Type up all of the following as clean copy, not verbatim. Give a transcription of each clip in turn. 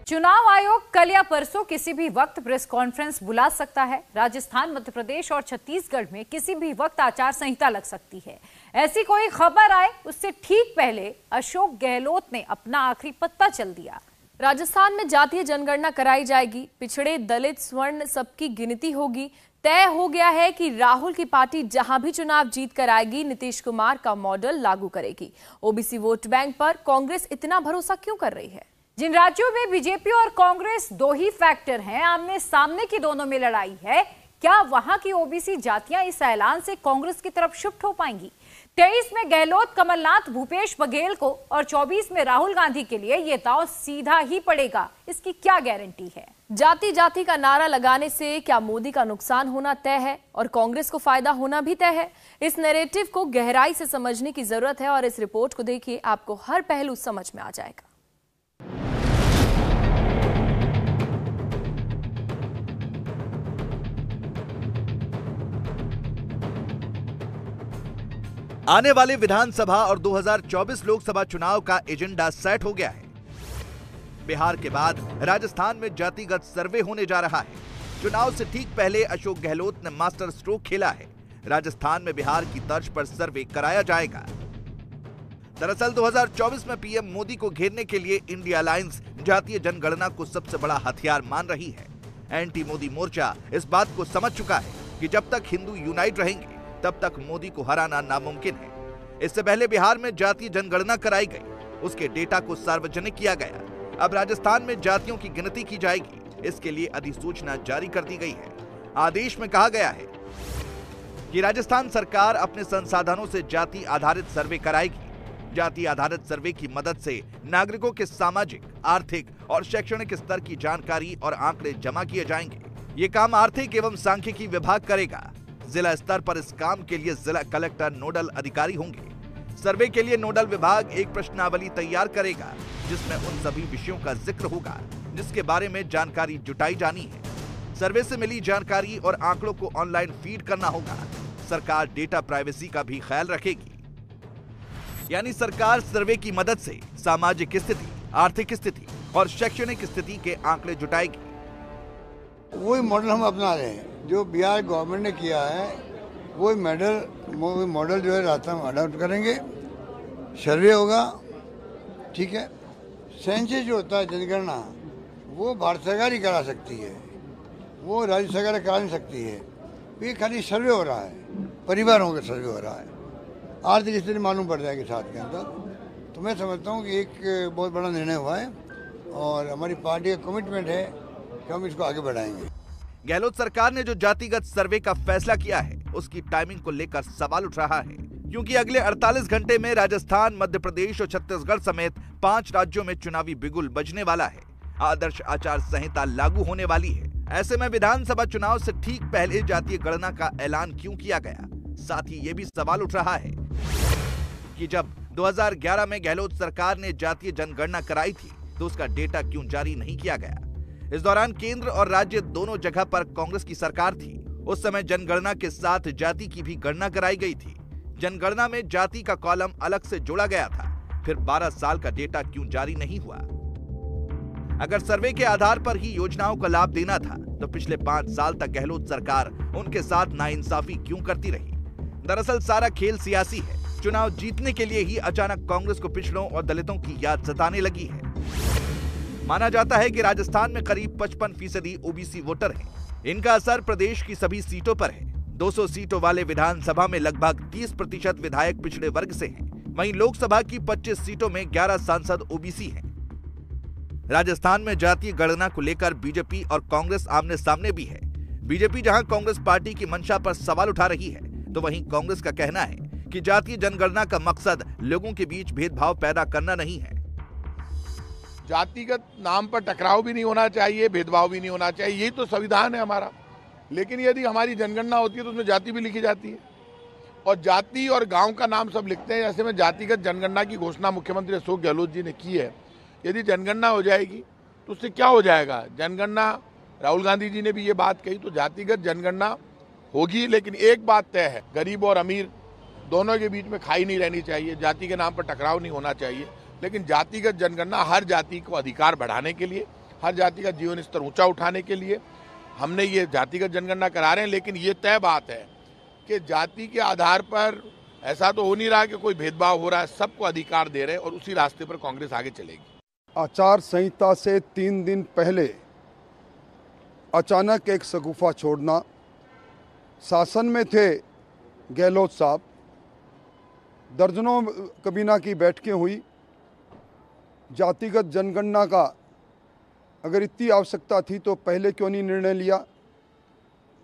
चुनाव आयोग कल या परसों किसी भी वक्त प्रेस कॉन्फ्रेंस बुला सकता है। राजस्थान, मध्य प्रदेश और छत्तीसगढ़ में किसी भी वक्त आचार संहिता लग सकती है। ऐसी कोई खबर आए उससे ठीक पहले अशोक गहलोत ने अपना आखिरी पत्ता चल दिया। राजस्थान में जातीय जनगणना कराई जाएगी, पिछड़े, दलित, स्वर्ण सबकी गिनती होगी। तय हो गया है कि राहुल की पार्टी जहां भी चुनाव जीत कर आएगी, नीतीश कुमार का मॉडल लागू करेगी। ओबीसी वोट बैंक पर कांग्रेस इतना भरोसा क्यों कर रही है? जिन राज्यों में बीजेपी और कांग्रेस दो ही फैक्टर हैं, आमने सामने की दोनों में लड़ाई है, क्या वहां की ओबीसी जातियां इस ऐलान से कांग्रेस की तरफ शिफ्ट हो पाएंगी? 23 में गहलोत, कमलनाथ, भूपेश बघेल को और 24 में राहुल गांधी के लिए ये दांव सीधा ही पड़ेगा, इसकी क्या गारंटी है? जाति जाति का नारा लगाने से क्या मोदी का नुकसान होना तय है और कांग्रेस को फायदा होना भी तय है? इस नैरेटिव को गहराई से समझने की जरूरत है और इस रिपोर्ट को देखिए, आपको हर पहलू समझ में आ जाएगा। आने वाले विधानसभा और 2024 लोकसभा चुनाव का एजेंडा सेट हो गया है। बिहार के बाद राजस्थान में जातिगत सर्वे होने जा रहा है। चुनाव से ठीक पहले अशोक गहलोत ने मास्टर स्ट्रोक खेला है। राजस्थान में बिहार की तर्ज पर सर्वे कराया जाएगा। दरअसल 2024 में पीएम मोदी को घेरने के लिए इंडिया अलायंस जातीय जनगणना को सबसे बड़ा हथियार मान रही है। एंटी मोदी मोर्चा इस बात को समझ चुका है कि जब तक हिंदू यूनाइट रहेंगे तब तक मोदी को हराना नामुमकिन है। इससे पहले बिहार में जातीय जनगणना कराई गई, उसके डेटा को सार्वजनिक किया गया। अब राजस्थान में जातियों की गिनती की जाएगी, इसके लिए अधिसूचना जारी कर दी गई है। आदेश में कहा गया है कि राजस्थान सरकार अपने संसाधनों से जाति आधारित सर्वे कराएगी। जाति आधारित सर्वे की मदद से नागरिकों के सामाजिक, आर्थिक और शैक्षणिक स्तर की जानकारी और आंकड़े जमा किए जाएंगे। ये काम आर्थिक एवं सांख्यिकी विभाग करेगा। जिला स्तर पर इस काम के लिए जिला कलेक्टर नोडल अधिकारी होंगे। सर्वे के लिए नोडल विभाग एक प्रश्नावली तैयार करेगा, जिसमें उन सभी विषयों का जिक्र होगा जिसके बारे में जानकारी जुटाई जानी है। सर्वे से मिली जानकारी और आंकड़ों को ऑनलाइन फीड करना होगा। सरकार डेटा प्राइवेसी का भी ख्याल रखेगी, यानी सरकार सर्वे की मदद से सामाजिक स्थिति, आर्थिक स्थिति और शैक्षणिक स्थिति के आंकड़े जुटाएगी। वही मॉडल हम अपना रहे हैं जो बिहार गवर्नमेंट ने किया है। वही मॉडल जो है राजस्थान में अडॉप्ट करेंगे। सर्वे होगा, ठीक है। सेंसस जो होता है, जनगणना, वो भारत सरकार ही करा सकती है, वो राज्य सरकार करा नहीं सकती है। ये खाली सर्वे हो रहा है, परिवारों का सर्वे हो रहा है। आर्थिक स्थिति मालूम पड़ जाएगी साथ के अंदर। तो मैं समझता हूँ कि एक बहुत बड़ा निर्णय हुआ है और हमारी पार्टी का कमिटमेंट है कि हम इसको आगे बढ़ाएंगे। गहलोत सरकार ने जो जातिगत सर्वे का फैसला किया है, उसकी टाइमिंग को लेकर सवाल उठ रहा है, क्योंकि अगले 48 घंटे में राजस्थान, मध्य प्रदेश और छत्तीसगढ़ समेत 5 राज्यों में चुनावी बिगुल बजने वाला है। आदर्श आचार संहिता लागू होने वाली है। ऐसे में विधानसभा चुनाव से ठीक पहले जातीय गणना का ऐलान क्यों किया गया? साथ ही ये भी सवाल उठ रहा है कि जब 2011 में गहलोत सरकार ने जातीय जनगणना कराई थी तो उसका डेटा क्यों जारी नहीं किया गया? इस दौरान केंद्र और राज्य दोनों जगह पर कांग्रेस की सरकार थी। उस समय जनगणना के साथ जाति की भी गणना कराई गई थी। जनगणना में जाति का कॉलम अलग से जोड़ा गया था। फिर 12 साल का डेटा क्यों जारी नहीं हुआ? अगर सर्वे के आधार पर ही योजनाओं का लाभ देना था तो पिछले 5 साल तक गहलोत सरकार उनके साथ नाइंसाफी क्यों करती रही? दरअसल सारा खेल सियासी है। चुनाव जीतने के लिए ही अचानक कांग्रेस को पिछड़ों और दलितों की याद सताने लगी है। माना जाता है कि राजस्थान में करीब 55% ओबीसी वोटर हैं। इनका असर प्रदेश की सभी सीटों पर है। 200 सीटों वाले विधानसभा में लगभग 30% विधायक पिछड़े वर्ग से हैं। वहीं लोकसभा की 25 सीटों में 11 सांसद ओबीसी हैं। राजस्थान में जातीय गणना को लेकर बीजेपी और कांग्रेस आमने सामने भी है। बीजेपी जहां कांग्रेस पार्टी की मंशा पर सवाल उठा रही है, तो वहीं कांग्रेस का कहना है कि जातीय जनगणना का मकसद लोगों के बीच भेदभाव पैदा करना नहीं है। जातिगत नाम पर टकराव भी नहीं होना चाहिए, भेदभाव भी नहीं होना चाहिए, यही तो संविधान है हमारा। लेकिन यदि हमारी जनगणना होती है तो उसमें जाति भी लिखी जाती है और जाति और गांव का नाम सब लिखते हैं। ऐसे में जातिगत जनगणना की घोषणा मुख्यमंत्री अशोक गहलोत जी ने की है। यदि जनगणना हो जाएगी तो उससे क्या हो जाएगा? जनगणना, राहुल गांधी जी ने भी ये बात कही, तो जातिगत जनगणना होगी। लेकिन एक बात तय है, गरीब और अमीर दोनों के बीच में खाई नहीं रहनी चाहिए, जाति के नाम पर टकराव नहीं होना चाहिए। लेकिन जातिगत जनगणना हर जाति को अधिकार बढ़ाने के लिए हर जाति का जीवन स्तर ऊंचा उठाने के लिए हमने ये जातिगत जनगणना करा रहे हैं। लेकिन ये तय बात है कि जाति के आधार पर ऐसा तो हो नहीं रहा कि कोई भेदभाव हो रहा है, सबको अधिकार दे रहे हैं और उसी रास्ते पर कांग्रेस आगे चलेगी। आचार संहिता से 3 दिन पहले अचानक एक शगुफा छोड़ना, शासन में थे गहलोत साहब, दर्जनों कबीना की बैठकें हुई, जातिगत जनगणना का अगर इतनी आवश्यकता थी तो पहले क्यों नहीं निर्णय लिया।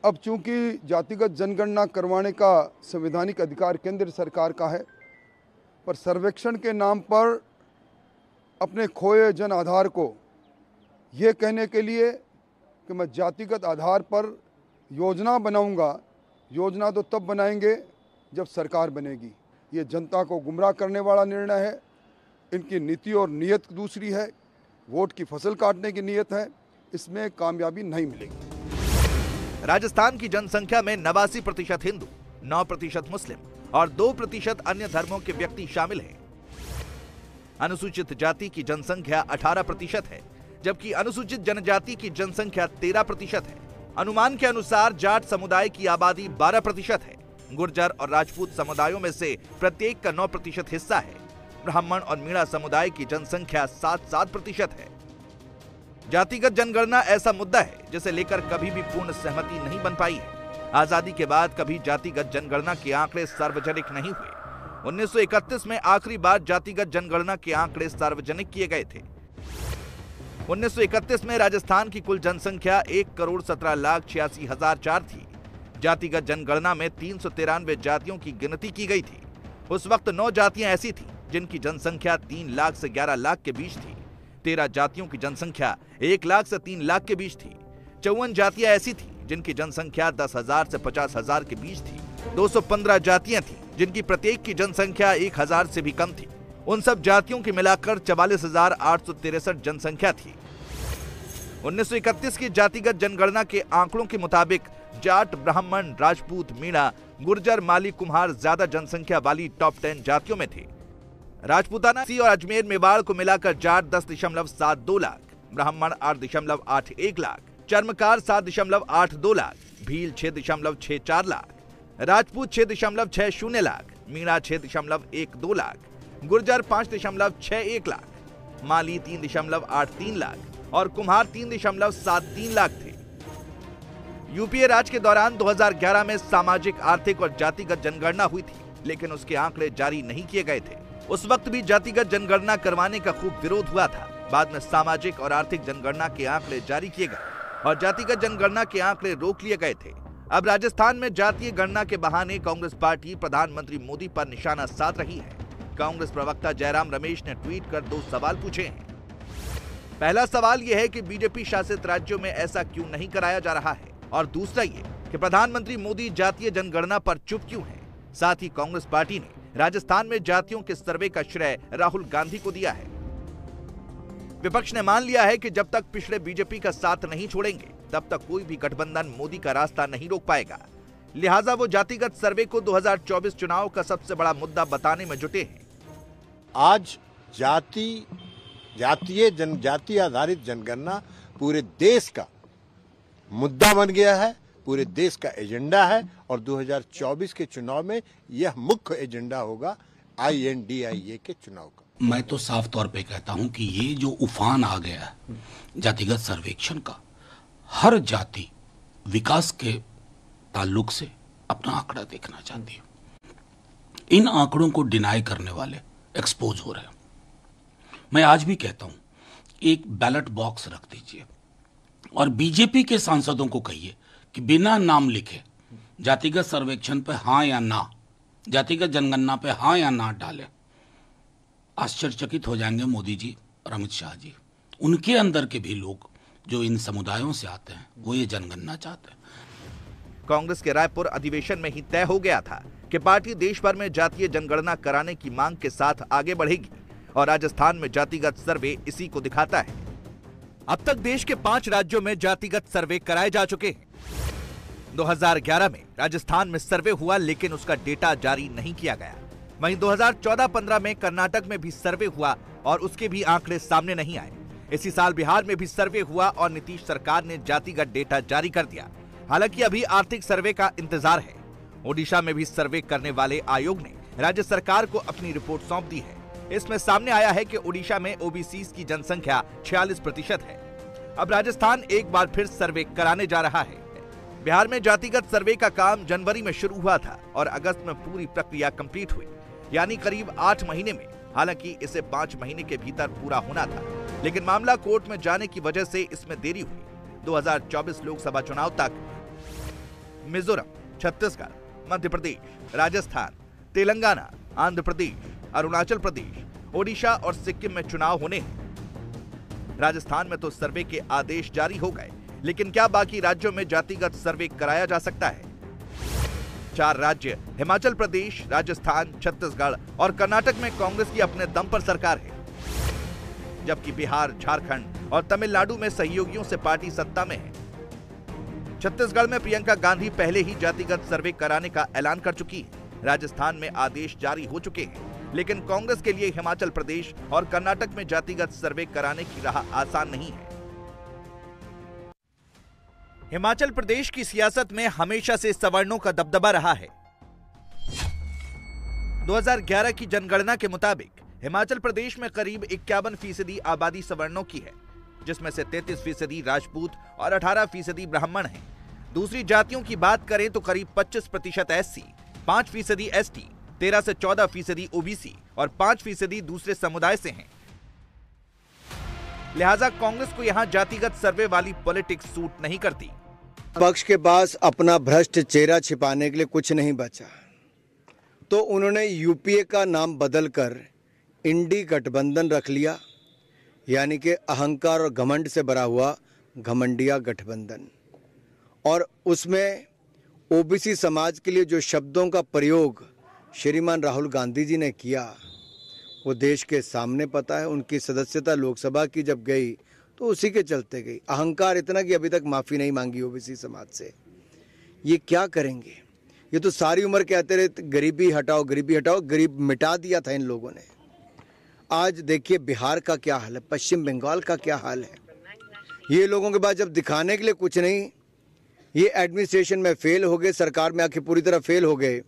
अब चूंकि जातिगत जनगणना करवाने का संवैधानिक अधिकार केंद्र सरकार का है, पर सर्वेक्षण के नाम पर अपने खोए जन आधार को ये कहने के लिए कि मैं जातिगत आधार पर योजना बनाऊंगा, योजना तो तब बनाएंगे जब सरकार बनेगी। ये जनता को गुमराह करने वाला निर्णय है। इनकी नीति और नीयत दूसरी है, वोट की फसल काटने की नीयत है, इसमें कामयाबी नहीं मिलेगी। राजस्थान की जनसंख्या में 89% हिंदू, 9% मुस्लिम और 2% अन्य धर्मों के व्यक्ति शामिल हैं। अनुसूचित जाति की जनसंख्या 18% है, जबकि अनुसूचित जनजाति की जनसंख्या 13% है। अनुमान के अनुसार जाट समुदाय की आबादी 12% है। गुर्जर और राजपूत समुदायों में से प्रत्येक का 9% हिस्सा है। ब्राह्मण और मीणा समुदाय की जनसंख्या 7% है। जातिगत जनगणना ऐसा मुद्दा है जिसे लेकर कभी भी पूर्ण सहमति नहीं बन पाई है। आजादी के बाद कभी जातिगत जनगणना के आंकड़े सार्वजनिक नहीं हुए। 1931 में आखिरी बार जातिगत जनगणना के आंकड़े सार्वजनिक किए गए थे। 1931 में राजस्थान की कुल जनसंख्या 1,17,86,004 थी। जातिगत जनगणना में 393 जातियों की गिनती की गई थी। उस वक्त 9 जातियां ऐसी थीं जिनकी जनसंख्या 3 लाख से 11 लाख के बीच थी। 13 जातियों की जनसंख्या 1 लाख से 3 लाख के बीच थी। 54 जातियां ऐसी थीं जिनकी जनसंख्या 10,000 से 50,000 के बीच थी। 215 जातियां थीं जिनकी प्रत्येक की जनसंख्या 1,000 से भी कम थी। उन सब जातियों की मिलाकर 44,863 जनसंख्या थी। 1931 की जातिगत जनगणना के आंकड़ों के मुताबिक जाट, ब्राह्मण, राजपूत, मीणा, गुर्जर, माली, कुम्हार ज्यादा जनसंख्या वाली टॉप 10 जातियों में थे। राजपूताना और अजमेर मेवाड़ को मिलाकर जाट 10.72 लाख, ब्राह्मण 8.81 लाख, चर्मकार 7.82 लाख, भील 6.64 लाख, राजपूत 6.60 लाख, मीणा 6.12 लाख, गुर्जर 5.61 लाख, माली 3.83 लाख और कुम्हार 3.73 लाख थे। यूपीए राज के दौरान 2011 में सामाजिक, आर्थिक और जातिगत जनगणना हुई थी, लेकिन उसके आंकड़े जारी नहीं किए गए थे। उस वक्त भी जातिगत जनगणना करवाने का खूब विरोध हुआ था। बाद में सामाजिक और आर्थिक जनगणना के आंकड़े जारी किए गए और जातिगत जनगणना के आंकड़े रोक लिए गए थे। अब राजस्थान में जातीय गणना के बहाने कांग्रेस पार्टी प्रधानमंत्री मोदी पर निशाना साध रही है। कांग्रेस प्रवक्ता जयराम रमेश ने ट्वीट कर 2 सवाल पूछे हैं। पहला सवाल यह है कि बीजेपी शासित राज्यों में ऐसा क्यों नहीं कराया जा रहा है, और दूसरा ये कि प्रधानमंत्री मोदी जातीय जनगणना पर चुप क्यों हैं। साथ ही कांग्रेस पार्टी ने राजस्थान में जातियों के सर्वे का श्रेय राहुल गांधी को दिया है। विपक्ष ने मान लिया है कि जब तक पिछड़े बीजेपी का साथ नहीं छोड़ेंगे, तब तक कोई भी गठबंधन मोदी का रास्ता नहीं रोक पाएगा। लिहाजा वो जातिगत सर्वे को 2024 चुनाव का सबसे बड़ा मुद्दा बताने में जुटे हैं। आज जातीय आधारित जनगणना पूरे देश का मुद्दा बन गया है, पूरे देश का एजेंडा है और 2024 के चुनाव में यह मुख्य एजेंडा होगा INDIA के चुनाव का। मैं तो साफ तौर पे कहता हूं कि ये जो उफान आ गया है जातिगत सर्वेक्षण का, हर जाति विकास के ताल्लुक से अपना आंकड़ा देखना चाहती है। इन आंकड़ों को डिनाई करने वाले एक्सपोज हो रहे हैं। मैं आज भी कहता हूं, एक बैलेट बॉक्स रख दीजिए और बीजेपी के सांसदों को कहिए कि बिना नाम लिखे जातिगत सर्वेक्षण पे हाँ या ना, जातिगत जनगणना पे हाँ या ना डालें। आश्चर्यचकित हो जाएंगे मोदी जी और अमित शाह जी। उनके अंदर के भी लोग जो इन समुदायों से आते हैं वो ये जनगणना चाहते हैं। कांग्रेस के रायपुर अधिवेशन में ही तय हो गया था कि पार्टी देश भर में जातीय जनगणना कराने की मांग के साथ आगे बढ़ेगी और राजस्थान में जातिगत सर्वे इसी को दिखाता है। अब तक देश के 5 राज्यों में जातिगत सर्वे कराए जा चुके हैं। 2011 में राजस्थान में सर्वे हुआ, लेकिन उसका डेटा जारी नहीं किया गया। वहीं 2014-15 में कर्नाटक में भी सर्वे हुआ और उसके भी आंकड़े सामने नहीं आए। इसी साल बिहार में भी सर्वे हुआ और नीतीश सरकार ने जातिगत डेटा जारी कर दिया। हालांकि अभी आर्थिक सर्वे का इंतजार है। ओडिशा में भी सर्वे करने वाले आयोग ने राज्य सरकार को अपनी रिपोर्ट सौंप दी है। इसमें सामने आया है कि ओडिशा में ओबीसी की जनसंख्या 46% है। अब राजस्थान एक बार फिर सर्वे कराने जा रहा है। बिहार में जातिगत सर्वे का काम जनवरी में शुरू हुआ था और अगस्त में पूरी प्रक्रिया कंप्लीट हुई, यानी करीब 8 महीने में। हालांकि इसे 5 महीने के भीतर पूरा होना था, लेकिन मामला कोर्ट में जाने की वजह से इसमें देरी हुई। 2024 लोकसभा चुनाव तक मिजोरम, छत्तीसगढ़, मध्य प्रदेश, राजस्थान, तेलंगाना, आंध्र प्रदेश, अरुणाचल प्रदेश, ओडिशा और सिक्किम में चुनाव होने हैं। राजस्थान में तो सर्वे के आदेश जारी हो गए, लेकिन क्या बाकी राज्यों में जातिगत सर्वे कराया जा सकता है? 4 राज्य हिमाचल प्रदेश, राजस्थान, छत्तीसगढ़ और कर्नाटक में कांग्रेस की अपने दम पर सरकार है, जबकि बिहार, झारखंड और तमिलनाडु में सहयोगियों से पार्टी सत्ता में है। छत्तीसगढ़ में प्रियंका गांधी पहले ही जातिगत सर्वे कराने का ऐलान कर चुकी है। राजस्थान में आदेश जारी हो चुके हैं, लेकिन कांग्रेस के लिए हिमाचल प्रदेश और कर्नाटक में जातिगत सर्वे कराने की राह आसान नहीं है। हिमाचल प्रदेश की सियासत में हमेशा से सवर्णों का दबदबा रहा है। 2011 की जनगणना के मुताबिक हिमाचल प्रदेश में करीब 51% आबादी सवर्णों की है, जिसमें से 33% राजपूत और 18% ब्राह्मण हैं। दूसरी जातियों की बात करें तो करीब 25% एससी, 5% एसटी, 13 से 14% ओबीसी और 5% दूसरे समुदाय से हैं। लिहाजा कांग्रेस को यहां जातिगत सर्वे वाली पॉलिटिक्स सूट नहीं करती। पक्ष के पास अपना भ्रष्ट चेहरा छिपाने के लिए कुछ नहीं बचा, तो उन्होंने यूपीए का नाम बदलकर इंडी गठबंधन रख लिया, यानी कि अहंकार और घमंड से भरा हुआ घमंडिया गठबंधन। और उसमें ओबीसी समाज के लिए जो शब्दों का प्रयोग श्रीमान राहुल गांधी जी ने किया, वो देश के सामने पता है। उनकी सदस्यता लोकसभा की जब गई तो उसी के चलते गई। अहंकार इतना कि अभी तक माफ़ी नहीं मांगी ओबीसी समाज से। ये क्या करेंगे? ये तो सारी उम्र कहते रहे गरीबी हटाओ, गरीबी हटाओ। गरीब मिटा दिया था इन लोगों ने। आज देखिए बिहार का क्या हाल है, पश्चिम बंगाल का क्या हाल है। ये लोगों के पास जब दिखाने के लिए कुछ नहीं, ये एडमिनिस्ट्रेशन में फेल हो गए, सरकार में आके पूरी तरह फेल हो गए,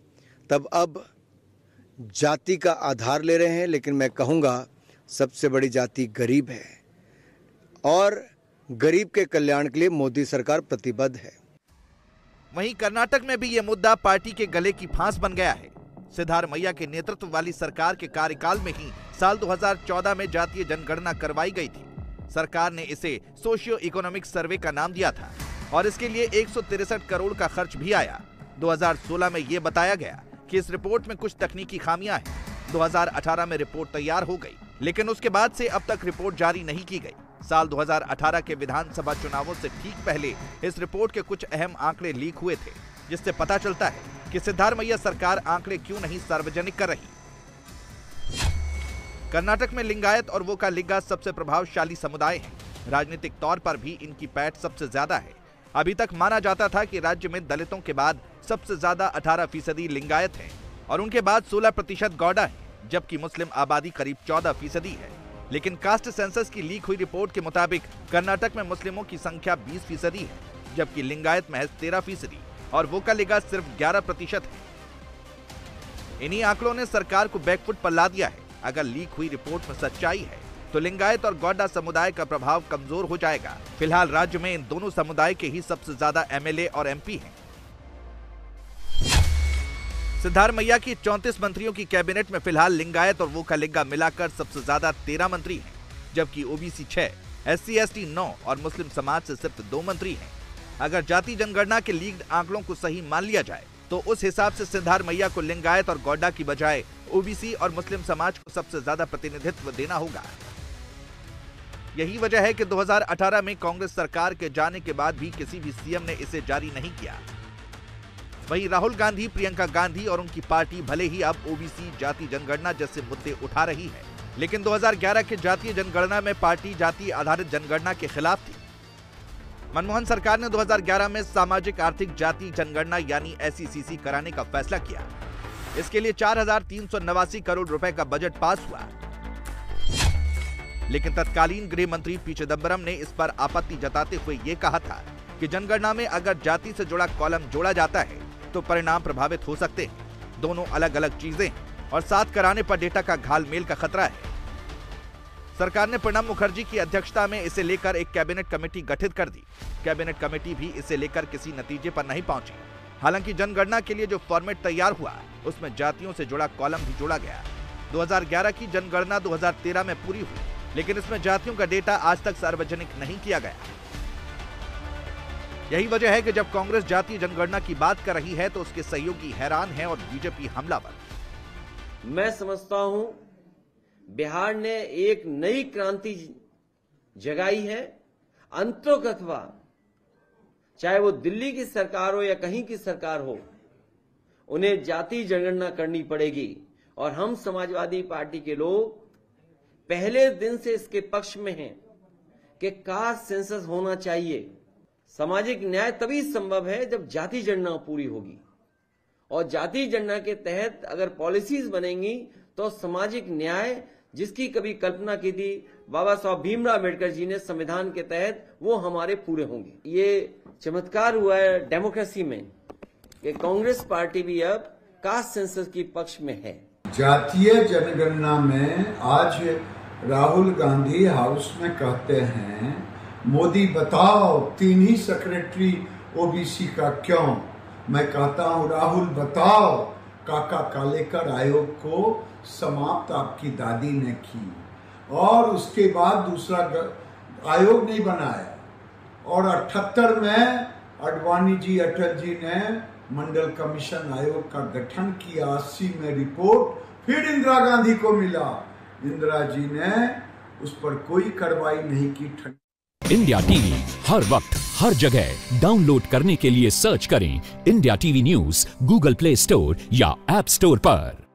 तब अब जाति का आधार ले रहे हैं। लेकिन मैं कहूँगा सबसे बड़ी जाति गरीब है और गरीब के कल्याण के लिए मोदी सरकार प्रतिबद्ध है। वहीं कर्नाटक में भी यह मुद्दा पार्टी के गले की फांस बन गया है। सिद्धारमैया के नेतृत्व वाली सरकार के कार्यकाल में ही साल 2014 में जातीय जनगणना करवाई गई थी। सरकार ने इसे सोशियो इकोनॉमिक सर्वे का नाम दिया था और इसके लिए 163 करोड़ का खर्च भी आया। 2016 में यह बताया गया कि इस रिपोर्ट में कुछ तकनीकी खामियां हैं। 2018 में रिपोर्ट तैयार हो गई, लेकिन उसके बाद से अब तक रिपोर्ट जारी नहीं की गई। साल 2018 के विधानसभा चुनावों से ठीक पहले इस रिपोर्ट के कुछ अहम आंकड़े लीक हुए थे, जिससे पता चलता है कि सिद्धारमैया सरकार आंकड़े क्यों नहीं सार्वजनिक कर रही। कर्नाटक में लिंगायत और वोकालिगा सबसे प्रभावशाली समुदाय हैं। राजनीतिक तौर पर भी इनकी पैठ सबसे ज्यादा है। अभी तक माना जाता था कि राज्य में दलितों के बाद सबसे ज्यादा 18% लिंगायत है और उनके बाद 16% गौड़ा है, जबकि मुस्लिम आबादी करीब 14% है। लेकिन कास्ट सेंसस की लीक हुई रिपोर्ट के मुताबिक कर्नाटक में मुस्लिमों की संख्या 20% है, जबकि लिंगायत महज 13% और वोकालिगा सिर्फ 11% है। इन्हीं आंकड़ों ने सरकार को बैकफुट पर ला दिया है। अगर लीक हुई रिपोर्ट में सच्चाई है तो लिंगायत और गौड़ा समुदाय का प्रभाव कमजोर हो जाएगा। फिलहाल राज्य में इन दोनों समुदाय के ही सबसे ज्यादा एमएलए और एमपी हैं। सिद्धारमैया की 34 मंत्रियों की कैबिनेट में फिलहाल लिंगायत और वोकालिगा मिलाकर सबसे ज्यादा 13 मंत्री हैं, जबकि ओबीसी 6, एससी एसटी 9 और मुस्लिम समाज से सिर्फ 2 मंत्री हैं। अगर जाति जनगणना के लीक्ड आंकड़ों को सही मान लिया जाए तो उस हिसाब से सिद्धारमैया को लिंगायत और गौड़ा की बजाय ओबीसी और मुस्लिम समाज को सबसे ज्यादा प्रतिनिधित्व देना होगा। यही वजह है कि 2018 में कांग्रेस सरकार के जाने के बाद भी किसी भी सीएम ने इसे जारी नहीं किया। वहीं राहुल गांधी, प्रियंका गांधी और उनकी पार्टी भले ही अब ओबीसी, जाति जनगणना जैसे मुद्दे उठा रही है, लेकिन 2011 के जातीय जनगणना में पार्टी जाति आधारित जनगणना के खिलाफ थी। मनमोहन सरकार ने 2011 में सामाजिक आर्थिक जाति जनगणना यानी SECC कराने का फैसला किया। इसके लिए 4,389 करोड़ रुपए का बजट पास हुआ। लेकिन तत्कालीन गृह मंत्री पी चिदम्बरम ने इस पर आपत्ति जताते हुए ये कहा था कि जनगणना में अगर जाति से जुड़ा कॉलम जोड़ा जाता है तो परिणाम प्रभावित हो सकते हैं। दोनों अलग अलग चीजें और साथ कराने पर डेटा का घालमेल का खतरा है। सरकार ने प्रणब मुखर्जी की अध्यक्षता में इसे लेकर एक कैबिनेट कमेटी गठित कर दी। कैबिनेट कमेटी भी इसे लेकर किसी नतीजे पर नहीं पहुंची। हालांकि जनगणना के लिए जो फॉर्मेट तैयार हुआ उसमें जातियों से जुड़ा कॉलम भी जोड़ा गया। 2011 की जनगणना 2013 में पूरी हुई, लेकिन इसमें जातियों का डेटा आज तक सार्वजनिक नहीं किया गया। यही वजह है कि जब कांग्रेस जातीय जनगणना की बात कर रही है तो उसके सहयोगी हैरान हैं और बीजेपी हमलावर। मैं समझता हूं बिहार ने एक नई क्रांति जगाई है। अंततोगत्वा चाहे वो दिल्ली की सरकार हो या कहीं की सरकार हो, उन्हें जाति जनगणना करनी पड़ेगी। और हम समाजवादी पार्टी के लोग पहले दिन से इसके पक्ष में हैं कि कास्ट सेंसस होना चाहिए। सामाजिक न्याय तभी संभव है जब जाति जनगणना पूरी होगी, और जाति जनगणना के तहत अगर पॉलिसीज बनेंगी तो सामाजिक न्याय जिसकी कभी कल्पना की थी बाबा साहब भीमराव अम्बेडकर जी ने संविधान के तहत, वो हमारे पूरे होंगे। ये चमत्कार हुआ है डेमोक्रेसी में कि कांग्रेस पार्टी भी अब कास्ट सेंसस की पक्ष में है। जातीय जनगणना में आज राहुल गांधी हाउस में कहते हैं मोदी बताओ 3 ही सेक्रेटरी ओबीसी का क्यों। मैं कहता हूं राहुल बताओ काका कालेकर आयोग को समाप्त आपकी दादी ने की और उसके बाद दूसरा आयोग नहीं बनाया। और 78 में अडवाणी जी अटल जी ने मंडल कमीशन आयोग का गठन किया। 80 में रिपोर्ट फिर इंदिरा गांधी को मिला। इंदिरा जी ने उस पर कोई कार्रवाई नहीं की। इंडिया टीवी हर वक्त हर जगह डाउनलोड करने के लिए सर्च करें India TV news Google play store या ऐप स्टोर पर।